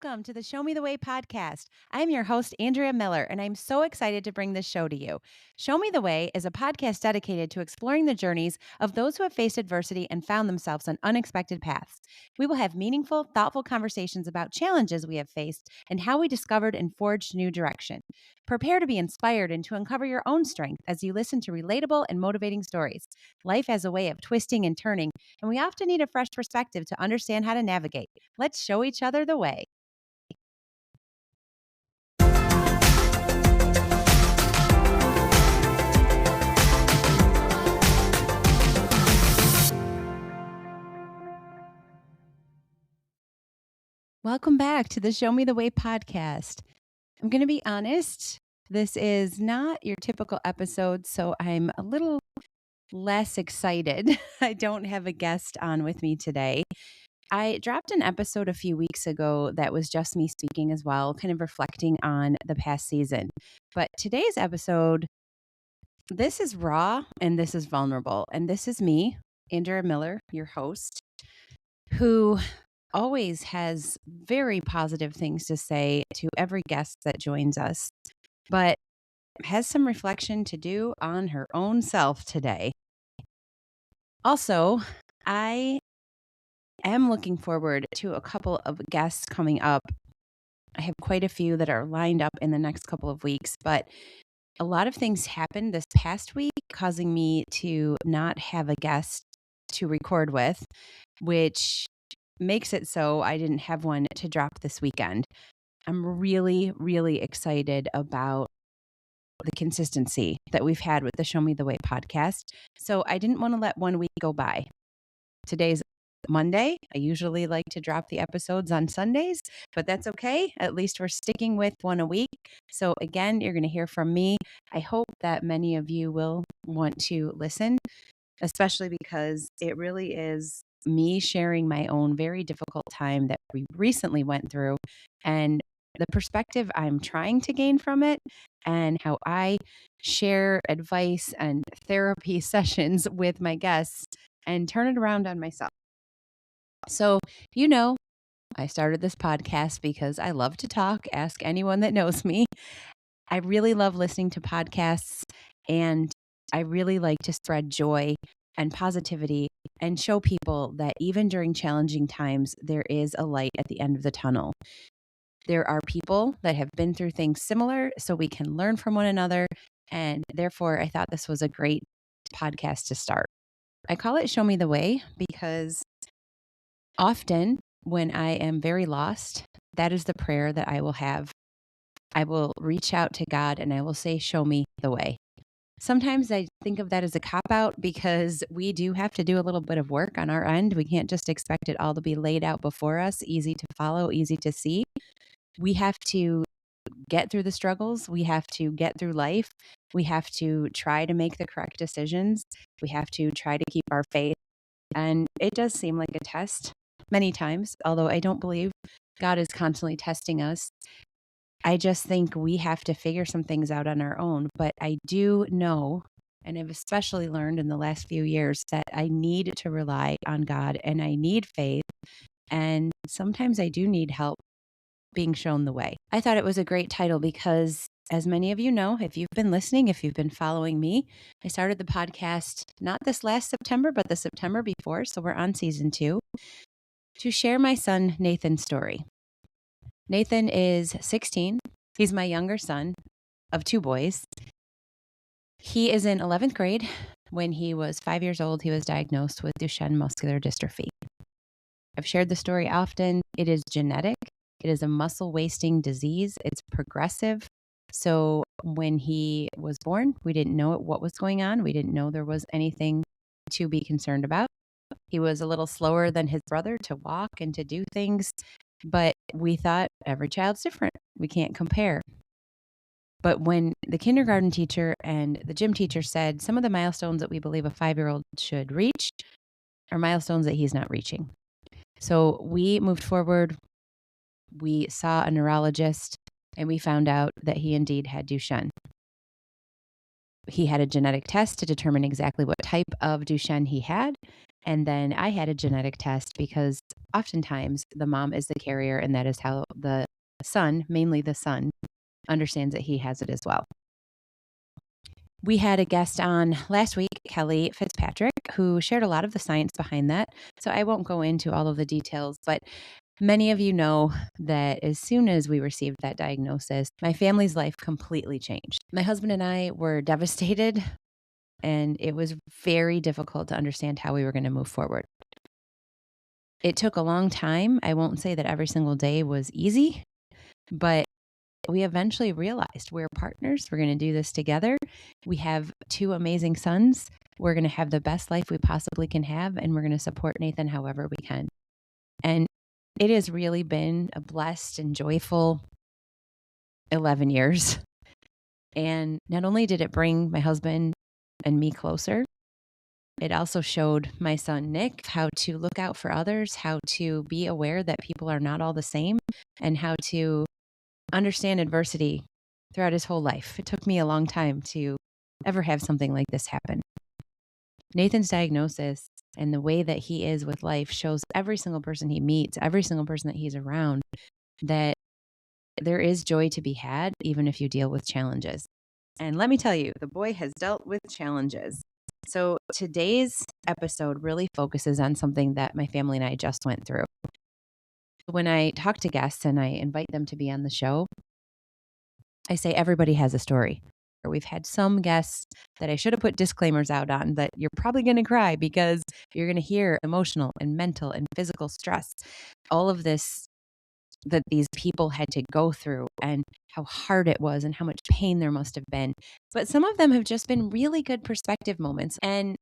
Welcome to the Show Me the Way podcast. I'm your host, Andrea Miller, and I'm so excited to bring this show to you. Show Me the Way is a podcast dedicated to exploring the journeys of those who have faced adversity and found themselves on unexpected paths. We will have meaningful, thoughtful conversations about challenges we have faced and how we discovered and forged new direction. Prepare to be inspired and to uncover your own strength as you listen to relatable and motivating stories. Life has a way of twisting and turning, and we often need a fresh perspective to understand how to navigate. Let's show each other the way. Welcome back to the Show Me the Way podcast. I'm going to be honest, this is not your typical episode, so I'm a little less excited. I don't have a guest on with me today. I dropped an episode a few weeks ago that was just me speaking as well, kind of reflecting on the past season. But today's episode, this is raw and this is vulnerable. And this is me, Andrea Miller, your host, who always has very positive things to say to every guest that joins us, but has some reflection to do on her own self today. Also, I am looking forward to a couple of guests coming up. I have quite a few that are lined up in the next couple of weeks, but a lot of things happened this past week, causing me to not have a guest to record with, which makes it so I didn't have one to drop this weekend. I'm really, really excited about the consistency that we've had with the Show Me the Way podcast. So I didn't want to let 1 week go by. Today's Monday. I usually like to drop the episodes on Sundays, but that's okay. At least we're sticking with one a week. So again, you're going to hear from me. I hope that many of you will want to listen, especially because it really is me sharing my own very difficult time that we recently went through and the perspective I'm trying to gain from it and how I share advice and therapy sessions with my guests and turn it around on myself. So, I started this podcast because I love to talk. Ask anyone that knows me. I really love listening to podcasts and I really like to spread joy and positivity and show people that even during challenging times, there is a light at the end of the tunnel. There are people that have been through things similar, so we can learn from one another. And therefore, I thought this was a great podcast to start. I call it Show Me the Way because often when I am very lost, that is the prayer that I will have. I will reach out to God and I will say, show me the way. Sometimes I think of that as a cop-out because we do have to do a little bit of work on our end. We can't just expect it all to be laid out before us, easy to follow, easy to see. We have to get through the struggles. We have to get through life. We have to try to make the correct decisions. We have to try to keep our faith. And it does seem like a test many times, although I don't believe God is constantly testing us. I just think we have to figure some things out on our own. But I do know, and I've especially learned in the last few years, that I need to rely on God and I need faith. And sometimes I do need help being shown the way. I thought it was a great title because, as many of you know, if you've been listening, if you've been following me, I started the podcast not this last September, but the September before. So we're on season 2 to share my son Nathan's story. Nathan is 16. He's my younger son of 2 boys. He is in 11th grade. When he was 5 years old, he was diagnosed with Duchenne muscular dystrophy. I've shared the story often. It is genetic. It is a muscle wasting disease. It's progressive. So when he was born, we didn't know what was going on. We didn't know there was anything to be concerned about. He was a little slower than his brother to walk and to do things, but we thought every child's different. We can't compare. But when the kindergarten teacher and the gym teacher said some of the milestones that we believe a 5-year-old should reach are milestones that he's not reaching. So we moved forward. We saw a neurologist and we found out that he indeed had Duchenne. He had a genetic test to determine exactly what type of Duchenne he had. And then I had a genetic test because oftentimes the mom is the carrier, and that is how the son, mainly the son, understands that he has it as well. We had a guest on last week, Kelly Fitzpatrick, who shared a lot of the science behind that. So I won't go into all of the details, but many of you know that as soon as we received that diagnosis, my family's life completely changed. My husband and I were devastated, and it was very difficult to understand how we were going to move forward. It took a long time. I won't say that every single day was easy, but we eventually realized we're partners. We're going to do this together. We have 2 amazing sons. We're going to have the best life we possibly can have, and we're going to support Nathan however we can. And it has really been a blessed and joyful 11 years. And not only did it bring my husband and me closer, it also showed my son, Nick, how to look out for others, how to be aware that people are not all the same, and how to understand adversity throughout his whole life. It took me a long time to ever have something like this happen. Nathan's diagnosis and the way that he is with life shows every single person he meets, every single person that he's around, that there is joy to be had, even if you deal with challenges. And let me tell you, the boy has dealt with challenges. So today's episode really focuses on something that my family and I just went through. When I talk to guests and I invite them to be on the show, I say everybody has a story. We've had some guests that I should have put disclaimers out on that you're probably going to cry because you're going to hear emotional and mental and physical stress. All of this that these people had to go through and how hard it was and how much pain there must have been. But some of them have just been really good perspective moments. And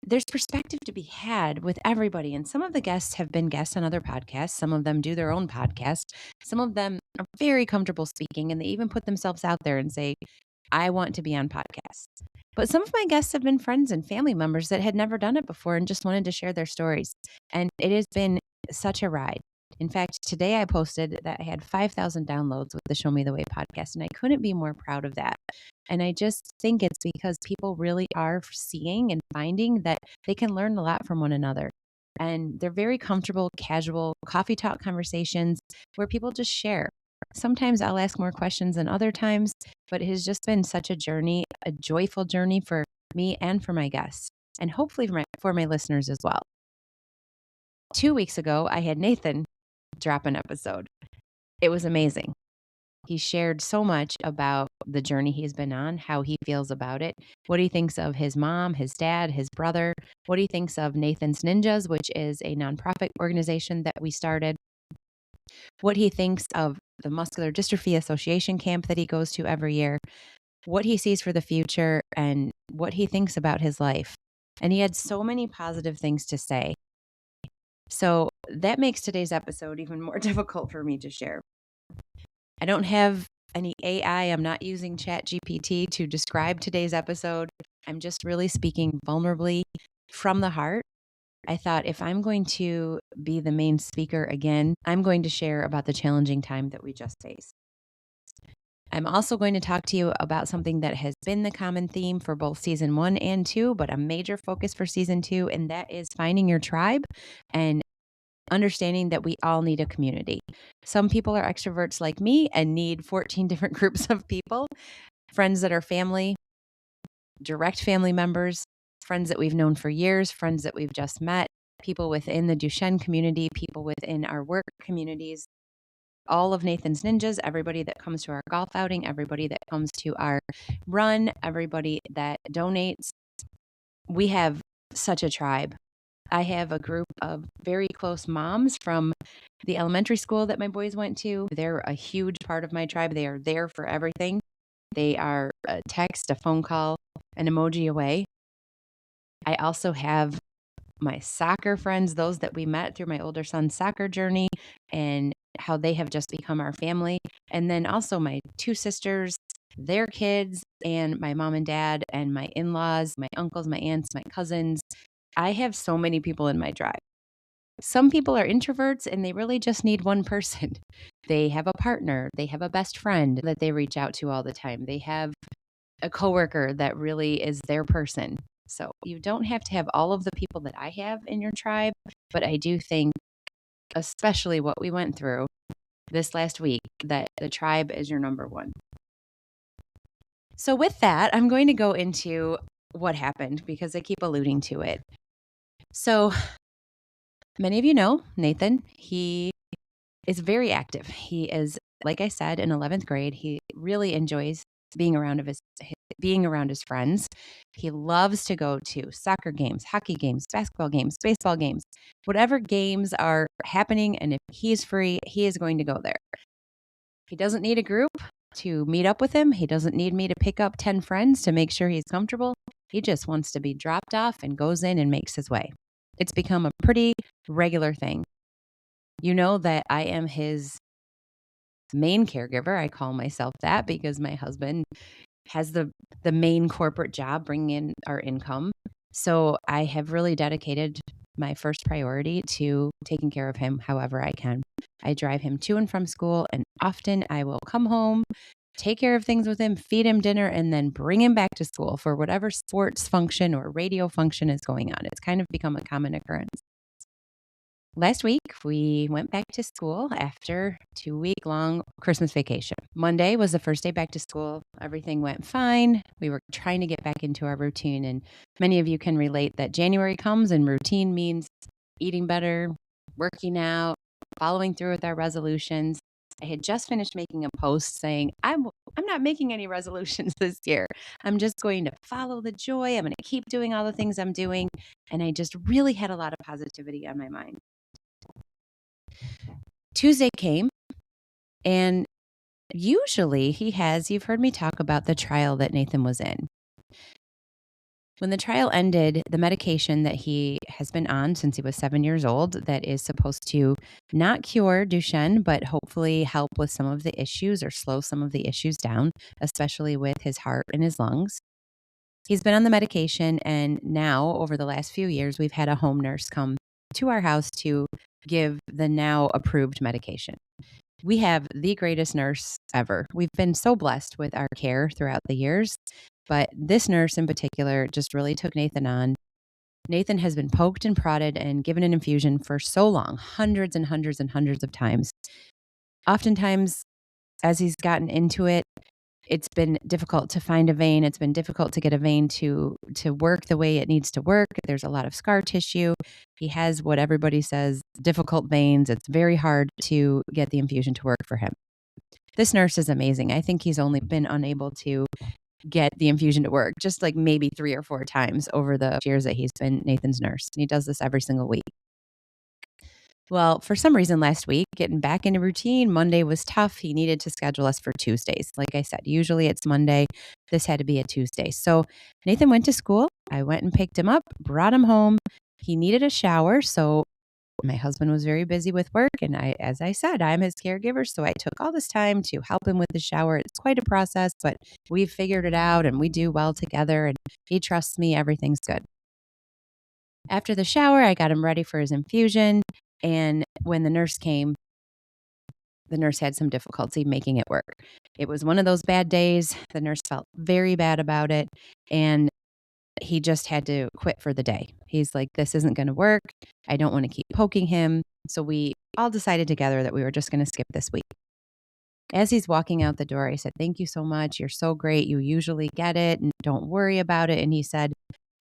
there's perspective to be had with everybody. And some of the guests have been guests on other podcasts. Some of them do their own podcast. Some of them are very comfortable speaking, and they even put themselves out there and say, I want to be on podcasts. But some of my guests have been friends and family members that had never done it before and just wanted to share their stories. And it has been such a ride. In fact, today I posted that I had 5,000 downloads with the Show Me the Way podcast, and I couldn't be more proud of that. And I just think it's because people really are seeing and finding that they can learn a lot from one another. And they're very comfortable, casual coffee talk conversations where people just share. Sometimes I'll ask more questions than other times, but it has just been such a journey, a joyful journey for me and for my guests, and hopefully for my listeners as well. 2 weeks ago, I had Nathan drop an episode. It was amazing. He shared so much about the journey he's been on, how he feels about it, what he thinks of his mom, his dad, his brother, what he thinks of Nathan's Ninjas, which is a nonprofit organization that we started, what he thinks of the Muscular Dystrophy Association camp that he goes to every year, what he sees for the future, and what he thinks about his life. And he had so many positive things to say. So that makes today's episode even more difficult for me to share. I don't have any AI. I'm not using ChatGPT to describe today's episode. I'm just really speaking vulnerably from the heart. I thought if I'm going to be the main speaker again, I'm going to share about the challenging time that we just faced. I'm also going to talk to you about something that has been the common theme for both season 1 and 2, but a major focus for season 2, and that is finding your tribe and understanding that we all need a community. Some people are extroverts like me and need 14 different groups of people, friends that are family, direct family members, friends that we've known for years, friends that we've just met, people within the Duchenne community, people within our work communities, all of Nathan's Ninjas, everybody that comes to our golf outing, everybody that comes to our run, everybody that donates. We have such a tribe. I have a group of very close moms from the elementary school that my boys went to. They're a huge part of my tribe. They are there for everything. They are a text, a phone call, an emoji away. I also have my soccer friends, those that we met through my older son's soccer journey and how they have just become our family. And then also my 2 sisters, their kids, and my mom and dad, and my in-laws, my uncles, my aunts, my cousins. I have so many people in my tribe. Some people are introverts and they really just need one person. They have a partner, they have a best friend that they reach out to all the time. They have a coworker that really is their person. So you don't have to have all of the people that I have in your tribe, but I do think, especially what we went through this last week, that the tribe is your number one. So with that, I'm going to go into what happened because I keep alluding to it. So many of you know Nathan. He is very active. He is, like I said, in 11th grade. He really enjoys being around his friends. He loves to go to soccer games, hockey games, basketball games, baseball games, whatever games are happening. And if he's free, he is going to go there. He doesn't need a group to meet up with him. He doesn't need me to pick up 10 friends to make sure he's comfortable. He just wants to be dropped off and goes in and makes his way. It's become a pretty regular thing. You know that I am his main caregiver. I call myself that because my husband has the main corporate job bringing in our income. So I have really dedicated my first priority to taking care of him however I can. I drive him to and from school, and often I will come home, take care of things with him, feed him dinner, and then bring him back to school for whatever sports function or radio function is going on. It's kind of become a common occurrence. Last week, we went back to school after 2-week-long Christmas vacation. Monday was the first day back to school. Everything went fine. We were trying to get back into our routine, and many of you can relate that January comes and routine means eating better, working out, following through with our resolutions. I had just finished making a post saying, I'm not making any resolutions this year. I'm just going to follow the joy. I'm going to keep doing all the things I'm doing. And I just really had a lot of positivity on my mind. Tuesday came, and usually you've heard me talk about the trial that Nathan was in. When the trial ended, the medication that he has been on since he was 7 years old, that is supposed to not cure Duchenne, but hopefully help with some of the issues or slow some of the issues down, especially with his heart and his lungs. He's been on the medication, and now over the last few years, we've had a home nurse come to our house to give the now approved medication. We have the greatest nurse ever. We've been so blessed with our care throughout the years, but this nurse in particular just really took Nathan on. Nathan has been poked and prodded and given an infusion for so long, hundreds and hundreds and hundreds of times. Oftentimes, as he's gotten into it, it's been difficult to find a vein. It's been difficult to get a vein to work the way it needs to work. There's a lot of scar tissue. He has what everybody says, difficult veins. It's very hard to get the infusion to work for him. This nurse is amazing. I think he's only been unable to get the infusion to work just like maybe 3 or 4 times over the years that he's been Nathan's nurse. And he does this every single week. Well, for some reason last week, getting back into routine, Monday was tough. He needed to schedule us for Tuesdays. Like I said, usually it's Monday. This had to be a Tuesday. So Nathan went to school. I went and picked him up, brought him home. He needed a shower. So my husband was very busy with work. And as I said, I'm his caregiver. So I took all this time to help him with the shower. It's quite a process, but we've figured it out and we do well together. And he trusts me. Everything's good. After the shower, I got him ready for his infusion. And when the nurse came, the nurse had some difficulty making it work. It was one of those bad days. The nurse felt very bad about it. And he just had to quit for the day. He's like, this isn't going to work. I don't want to keep poking him. So we all decided together that we were just going to skip this week. As he's walking out the door, I said, thank you so much. You're so great. You usually get it and don't worry about it. And he said,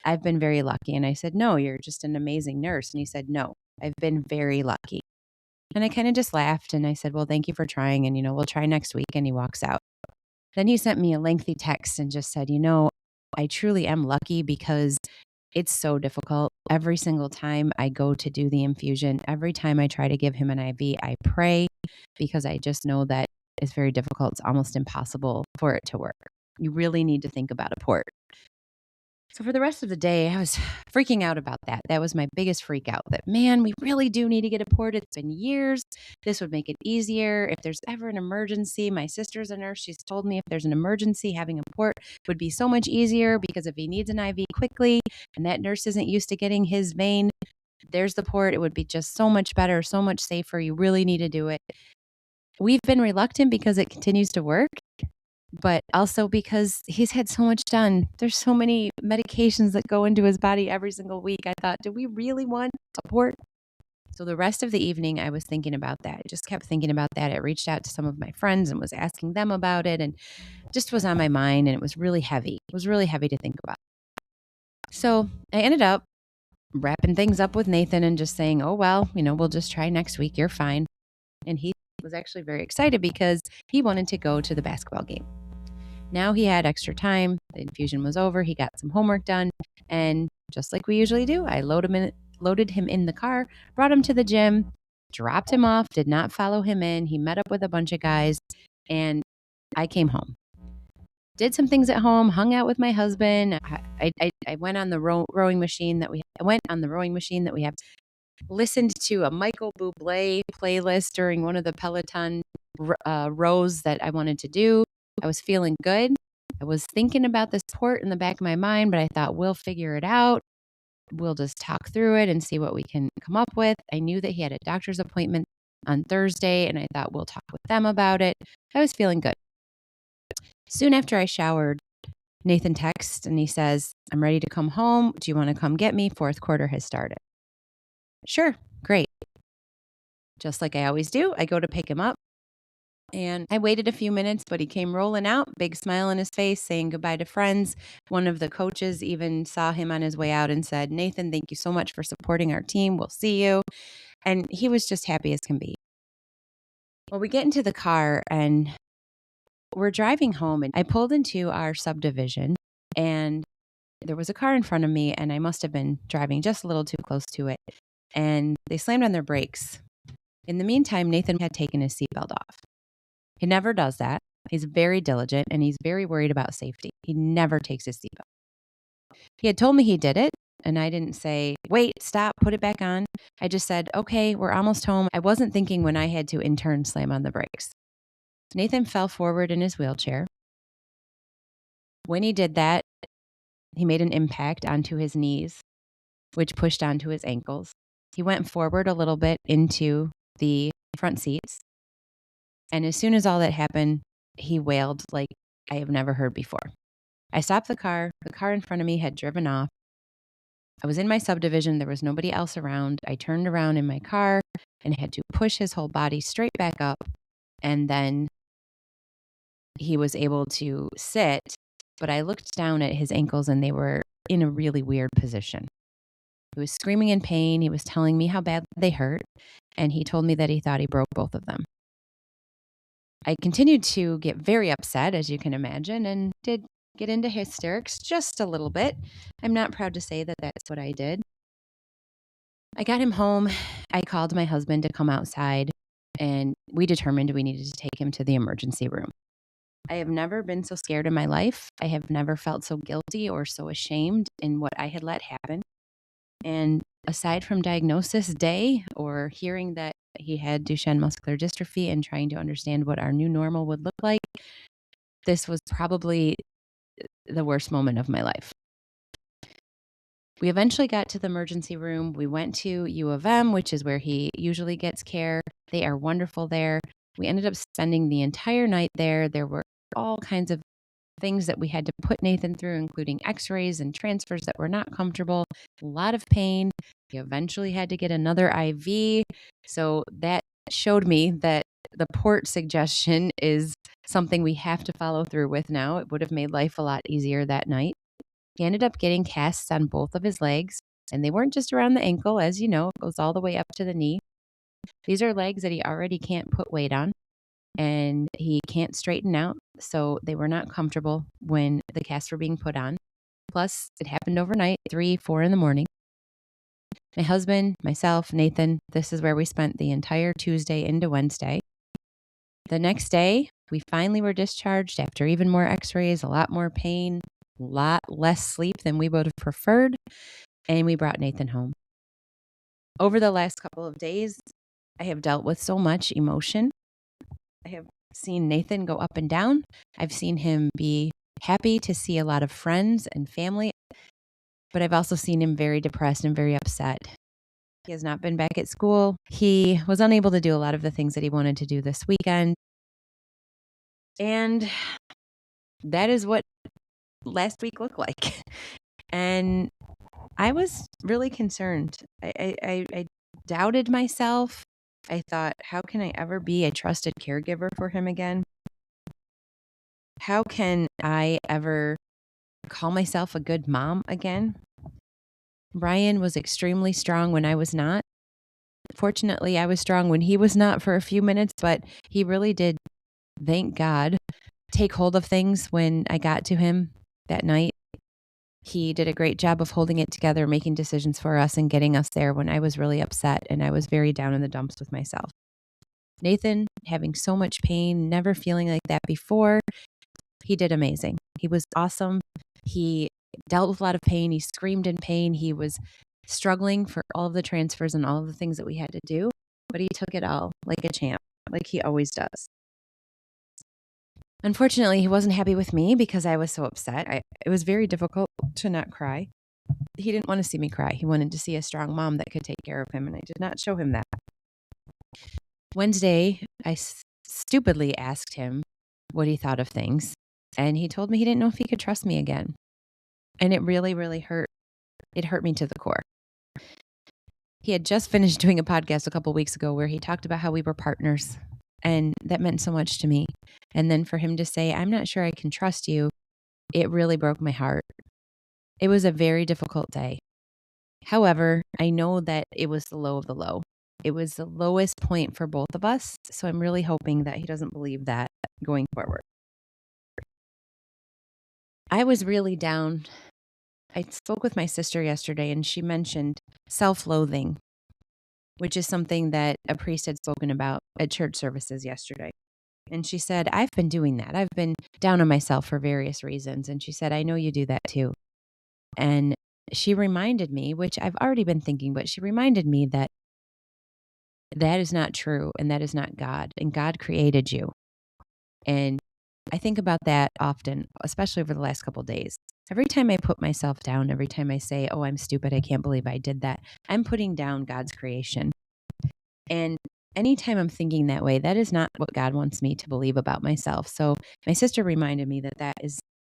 I've been very lucky. And I said, no, you're just an amazing nurse. And he said, no, I've been very lucky. And I kind of just laughed and I said, well, thank you for trying. And, we'll try next week. And he walks out. Then he sent me a lengthy text and just said, I truly am lucky because it's so difficult. Every single time I go to do the infusion, every time I try to give him an IV, I pray because I just know that it's very difficult. It's almost impossible for it to work. You really need to think about a port. So for the rest of the day, I was freaking out about that. That was my biggest freak out that, man, we really do need to get a port. It's been years. This would make it easier. If there's ever an emergency, my sister's a nurse. She's told me if there's an emergency, having a port would be so much easier because if he needs an IV quickly and that nurse isn't used to getting his vein, there's the port. It would be just so much better, so much safer. You really need to do it. We've been reluctant because it continues to work. but also because he's had so much done. There's so many medications that go into his body every single week. I thought, do we really want a port? So the rest of the evening, I was thinking about that. I just kept thinking about that. I reached out to some of my friends and was asking them about it, and just was on my mind, and it was really heavy. It was really heavy to think about. So I ended up wrapping things up with Nathan and just saying, oh, well, we'll just try next week. You're fine. And he was actually very excited because he wanted to go to the basketball game. Now he had extra time. The infusion was over. He got some homework done. And just like we usually do, I loaded him in the car, brought him to the gym, dropped him off, did not follow him in. He met up with a bunch of guys, and I came home. Did some things at home, hung out with my husband. I went on the rowing machine that we have, listened to a Michael Bublé playlist during one of the Peloton rows that I wanted to do. I was feeling good. I was thinking about this port in the back of my mind, but I thought, we'll figure it out. We'll just talk through it and see what we can come up with. I knew that he had a doctor's appointment on Thursday, and I thought, we'll talk with them about it. I was feeling good. Soon after I showered, Nathan texts and he says, I'm ready to come home. Do you want to come get me? Fourth quarter has started. Sure, great. Just like I always do, I go to pick him up. And I waited a few minutes, but he came rolling out, big smile on his face, saying goodbye to friends. One of the coaches even saw him on his way out and said, Nathan, thank you so much for supporting our team. We'll see you. And he was just happy as can be. Well, we get into the car and we're driving home, and I pulled into our subdivision, and there was a car in front of me, and I must have been driving just a little too close to it. And they slammed on their brakes. In the meantime, Nathan had taken his seatbelt off. He never does that. He's very diligent, and he's very worried about safety. He never takes his seatbelt. He had told me he did it, and I didn't say, wait, stop, put it back on. I just said, okay, we're almost home. I wasn't thinking when I had to in turn slam on the brakes. Nathan fell forward in his wheelchair. When he did that, he made an impact onto his knees, which pushed onto his ankles. He went forward a little bit into the front seats. And as soon as all that happened, he wailed like I have never heard before. I stopped the car. The car in front of me had driven off. I was in my subdivision. There was nobody else around. I turned around in my car and had to push his whole body straight back up. And then he was able to sit, but I looked down at his ankles and they were in a really weird position. He was screaming in pain. He was telling me how bad they hurt, and he told me that he thought he broke both of them. I continued to get very upset, as you can imagine, and did get into hysterics just a little bit. I'm not proud to say that that's what I did. I got him home. I called my husband to come outside, and we determined we needed to take him to the emergency room. I have never been so scared in my life. I have never felt so guilty or so ashamed in what I had let happen. And aside from diagnosis day or hearing that he had Duchenne muscular dystrophy and trying to understand what our new normal would look like, this was probably the worst moment of my life. We eventually got to the emergency room. We went to U of M, which is where he usually gets care. They are wonderful there. We ended up spending the entire night there. There were all kinds of things that we had to put Nathan through, including x-rays and transfers that were not comfortable, a lot of pain. He eventually had to get another IV. So that showed me that the port suggestion is something we have to follow through with now. It would have made life a lot easier that night. He ended up getting casts on both of his legs, and they weren't just around the ankle. As you know, it goes all the way up to the knee. These are legs that he already can't put weight on, and he can't straighten out, so they were not comfortable when the casts were being put on. Plus, it happened overnight, 3, 4 in the morning. My husband, myself, Nathan, this is where we spent the entire Tuesday into Wednesday. The next day, we finally were discharged after even more x-rays, a lot more pain, a lot less sleep than we would have preferred, and we brought Nathan home. Over the last couple of days, I have dealt with so much emotion. I have seen Nathan go up and down. I've seen him be happy to see a lot of friends and family, but I've also seen him very depressed and very upset. He has not been back at school. He was unable to do a lot of the things that he wanted to do this weekend. And That is what last week looked like. And I was really concerned. I doubted myself. I thought, how can I ever be a trusted caregiver for him again? How can I ever call myself a good mom again? Ryan was extremely strong when I was not. Fortunately, I was strong when he was not for a few minutes, but he really did, thank God, take hold of things when I got to him that night. He did a great job of holding it together, making decisions for us, and getting us there when I was really upset and I was very down in the dumps with myself. Nathan, having so much pain, never feeling like that before, he did amazing. He was awesome. He dealt with a lot of pain. He screamed in pain. He was struggling for all of the transfers and all of the things that we had to do, but he took it all like a champ, like he always does. Unfortunately, he wasn't happy with me because I was so upset. It was very difficult to not cry. He didn't want to see me cry. He wanted to see a strong mom that could take care of him, and I did not show him that. Wednesday, I stupidly asked him what he thought of things, and he told me he didn't know if he could trust me again. And it really, really hurt. It hurt me to the core. He had just finished doing a podcast a couple weeks ago where he talked about how we were partners, and that meant so much to me. And then for him to say, I'm not sure I can trust you, it really broke my heart. It was a very difficult day. However, I know that it was the low of the low. It was the lowest point for both of us. So I'm really hoping that he doesn't believe that going forward. I was really down. I spoke with my sister yesterday and she mentioned self-loathing, which is something that a priest had spoken about at church services yesterday. And she said, I've been doing that. I've been down on myself for various reasons. And she said, I know you do that too. And she reminded me, which I've already been thinking, but she reminded me that that is not true and that is not God. And God created you. And I think about that often, especially over the last couple of days. Every time I put myself down, every time I say, oh, I'm stupid, I can't believe I did that, I'm putting down God's creation. And anytime I'm thinking that way, that is not what God wants me to believe about myself. So my sister reminded me that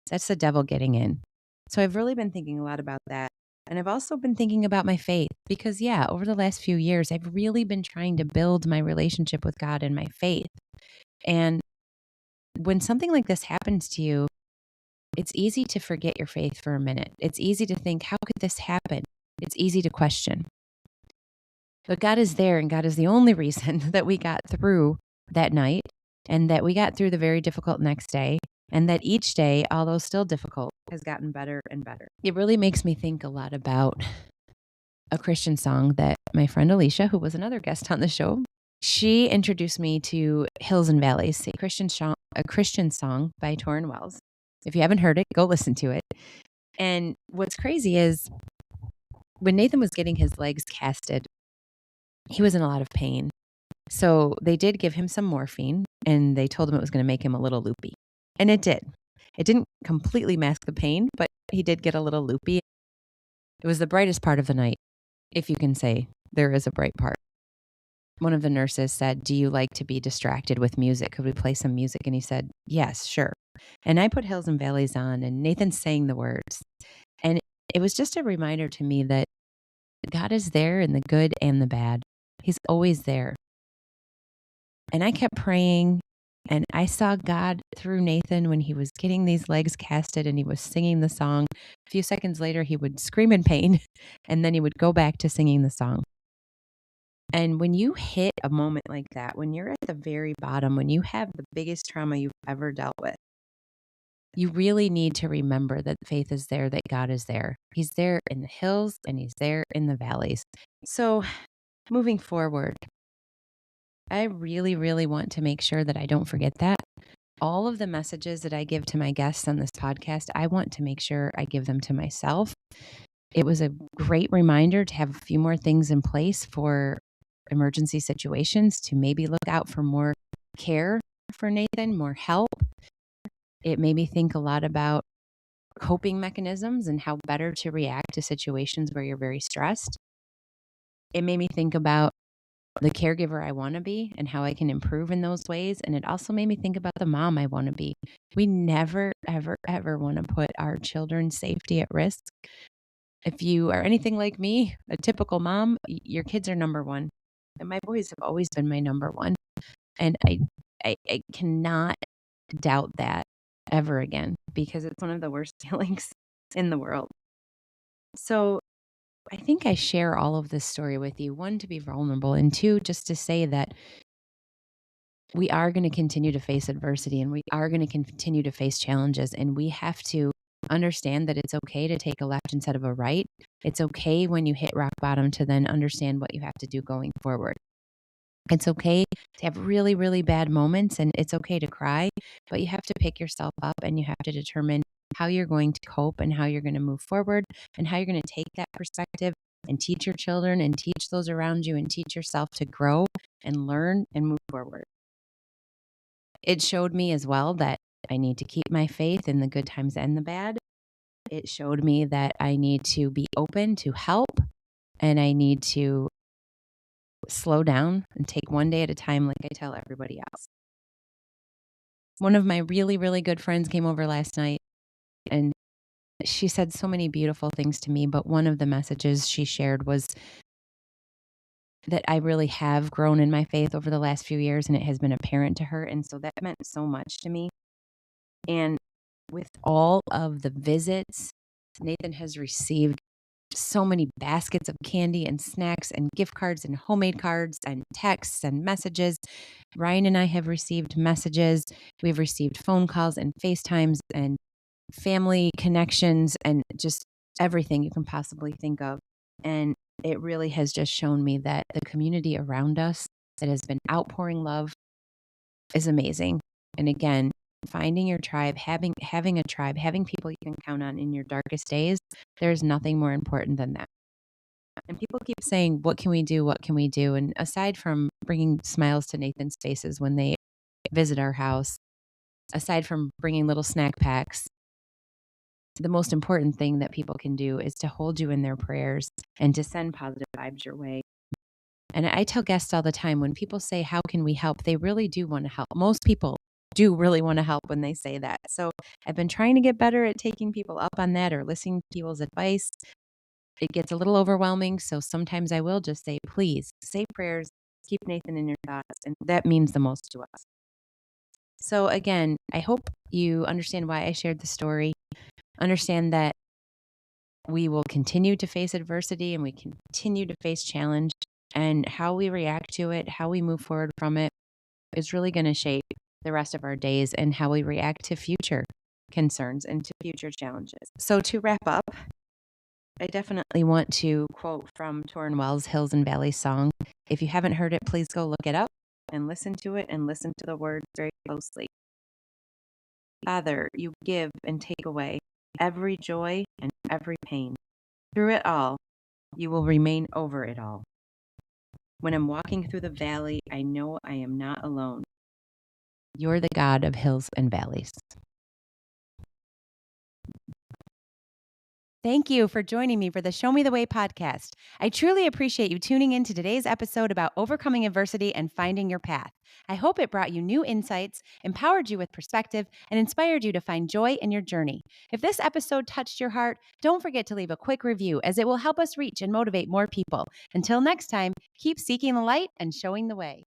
that's the devil getting in. So I've really been thinking a lot about that. And I've also been thinking about my faith because, yeah, over the last few years, I've really been trying to build my relationship with God and my faith. And when something like this happens to you, it's easy to forget your faith for a minute. It's easy to think, how could this happen? It's easy to question. But God is there, and God is the only reason that we got through that night and that we got through the very difficult next day, and that each day, although still difficult, has gotten better and better. It really makes me think a lot about a Christian song that my friend Alicia, who was another guest on the show, she introduced me to Hills and Valleys, a Christian song by Tauren Wells. If you haven't heard it, go listen to it. And what's crazy is when Nathan was getting his legs casted, he was in a lot of pain. So they did give him some morphine and they told him it was going to make him a little loopy. And it did. It didn't completely mask the pain, but he did get a little loopy. It was the brightest part of the night, if you can say there is a bright part. One of the nurses said, do you like to be distracted with music? Could we play some music? And he said, yes, sure. And I put Hills and Valleys on and Nathan sang the words. And it was just a reminder to me that God is there in the good and the bad. He's always there. And I kept praying and I saw God through Nathan when he was getting these legs casted and he was singing the song. A few seconds later, he would scream in pain and then he would go back to singing the song. And when you hit a moment like that, when you're at the very bottom, when you have the biggest trauma you've ever dealt with, you really need to remember that faith is there, that God is there. He's there in the hills and he's there in the valleys. So moving forward, I really, really want to make sure that I don't forget that. All of the messages that I give to my guests on this podcast, I want to make sure I give them to myself. It was a great reminder to have a few more things in place for emergency situations, to maybe look out for more care for Nathan, more help. It made me think a lot about coping mechanisms and how better to react to situations where you're very stressed. It made me think about the caregiver I want to be and how I can improve in those ways. And it also made me think about the mom I want to be. We never, ever, ever want to put our children's safety at risk. If you are anything like me, a typical mom, your kids are number one. And my boys have always been my number one. And I cannot doubt that ever again because it's one of the worst feelings in the world. So I think I share all of this story with you. One, to be vulnerable, and two, just to say that we are going to continue to face adversity and we are going to continue to face challenges. And we have to understand that it's okay to take a left instead of a right. It's okay when you hit rock bottom to then understand what you have to do going forward. It's okay to have really, really bad moments and it's okay to cry, but you have to pick yourself up and you have to determine how you're going to cope and how you're going to move forward and how you're going to take that perspective and teach your children and teach those around you and teach yourself to grow and learn and move forward. It showed me as well that I need to keep my faith in the good times and the bad. It showed me that I need to be open to help and I need to slow down and take one day at a time, like I tell everybody else. One of my really, really good friends came over last night and she said so many beautiful things to me. But one of the messages she shared was that I really have grown in my faith over the last few years and it has been apparent to her. And so that meant so much to me. And with all of the visits, Nathan has received so many baskets of candy and snacks and gift cards and homemade cards and texts and messages. Ryan and I have received messages. We've received phone calls and FaceTimes and family connections and just everything you can possibly think of. And it really has just shown me that the community around us that has been outpouring love is amazing. And again, finding your tribe, having a tribe, having people you can count on in your darkest days, there's nothing more important than that. And people keep saying, what can we do? What can we do? And aside from bringing smiles to Nathan's faces when they visit our house, aside from bringing little snack packs, the most important thing that people can do is to hold you in their prayers and to send positive vibes your way. And I tell guests all the time, when people say, how can we help? They really do want to help. Most people do really want to help when they say that. So I've been trying to get better at taking people up on that or listening to people's advice. It gets a little overwhelming. So sometimes I will just say, please say prayers, keep Nathan in your thoughts. And that means the most to us. So again, I hope you understand why I shared the story. Understand that we will continue to face adversity and we continue to face challenge, and how we react to it, how we move forward from it is really going to shape the rest of our days and how we react to future concerns and to future challenges. So to wrap up, I definitely want to quote from Tauren Wells' Hills and Valleys song. If you haven't heard it, please go look it up and listen to it and listen to the words very closely. Father, you give and take away every joy and every pain. Through it all, you will remain over it all. When I'm walking through the valley, I know I am not alone. You're the God of hills and valleys. Thank you for joining me for the Show Me the Way podcast. I truly appreciate you tuning in to today's episode about overcoming adversity and finding your path. I hope it brought you new insights, empowered you with perspective, and inspired you to find joy in your journey. If this episode touched your heart, don't forget to leave a quick review as it will help us reach and motivate more people. Until next time, keep seeking the light and showing the way.